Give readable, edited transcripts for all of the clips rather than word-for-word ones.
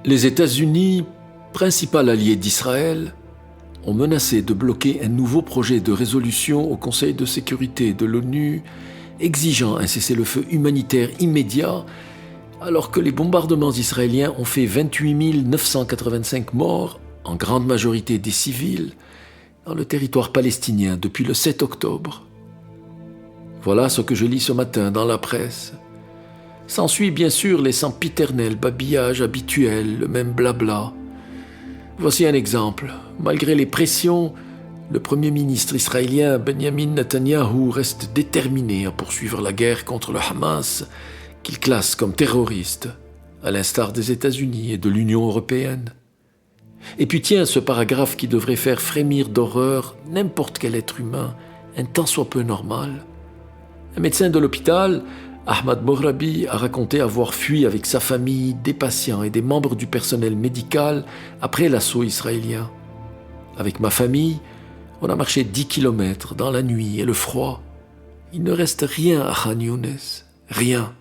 Les États-Unis, principal allié d'Israël, ont menacé de bloquer un nouveau projet de résolution au Conseil de sécurité de l'ONU exigeant un cessez-le-feu humanitaire immédiat, alors que les bombardements israéliens ont fait 28 985 morts, en grande majorité des civils, dans le territoire palestinien depuis le 7 octobre. Voilà ce que je lis ce matin dans la presse. S'ensuit bien sûr les sempiternels babillages habituels, le même blabla. Voici un exemple. Malgré les pressions, le Premier ministre israélien Benjamin Netanyahou reste déterminé à poursuivre la guerre contre le Hamas, qu'il classe comme terroriste, à l'instar des États-Unis et de l'Union européenne. Et puis tiens, ce paragraphe qui devrait faire frémir d'horreur n'importe quel être humain, un tant soit peu normal. Un médecin de l'hôpital, Ahmad Mohrabi, a raconté avoir fui avec sa famille, des patients et des membres du personnel médical après l'assaut israélien. Avec ma famille, on a marché 10 kilomètres dans la nuit et le froid. Il ne reste rien à Khan Younes, rien.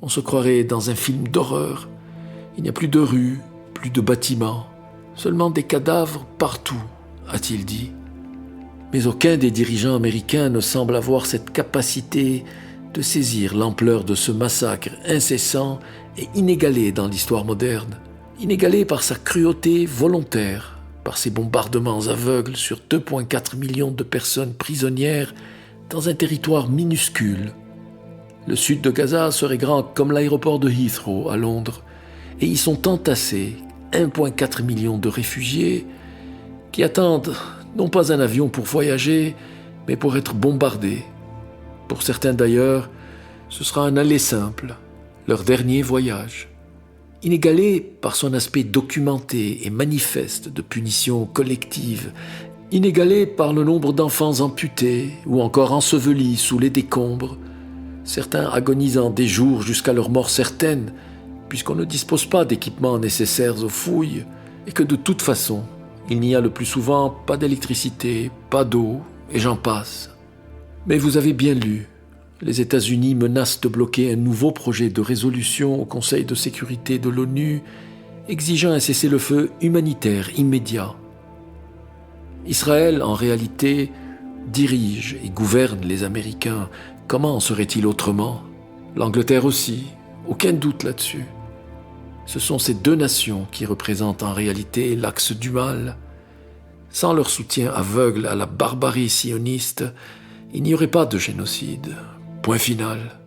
On se croirait dans un film d'horreur. Il n'y a plus de rues, plus de bâtiments, seulement des cadavres partout, a-t-il dit. Mais aucun des dirigeants américains ne semble avoir cette capacité de saisir l'ampleur de ce massacre incessant et inégalé dans l'histoire moderne, inégalé par sa cruauté volontaire, par ses bombardements aveugles sur 2,4 millions de personnes prisonnières dans un territoire minuscule. Le sud de Gaza serait grand comme l'aéroport de Heathrow à Londres, et y sont entassés 1,4 million de réfugiés qui attendent non pas un avion pour voyager, mais pour être bombardés. Pour certains d'ailleurs, ce sera un aller simple, leur dernier voyage. Inégalé par son aspect documenté et manifeste de punition collective, inégalé par le nombre d'enfants amputés ou encore ensevelis sous les décombres, certains agonisant des jours jusqu'à leur mort certaine, puisqu'on ne dispose pas d'équipements nécessaires aux fouilles et que de toute façon, il n'y a le plus souvent pas d'électricité, pas d'eau, et j'en passe. Mais vous avez bien lu, les États-Unis menacent de bloquer un nouveau projet de résolution au Conseil de sécurité de l'ONU exigeant un cessez-le-feu humanitaire immédiat. Israël, en réalité, dirige et gouverne les Américains. Comment en serait-il autrement? L'Angleterre aussi, aucun doute là-dessus. Ce sont ces deux nations qui représentent en réalité l'axe du mal. Sans leur soutien aveugle à la barbarie sioniste, il n'y aurait pas de génocide. Point final.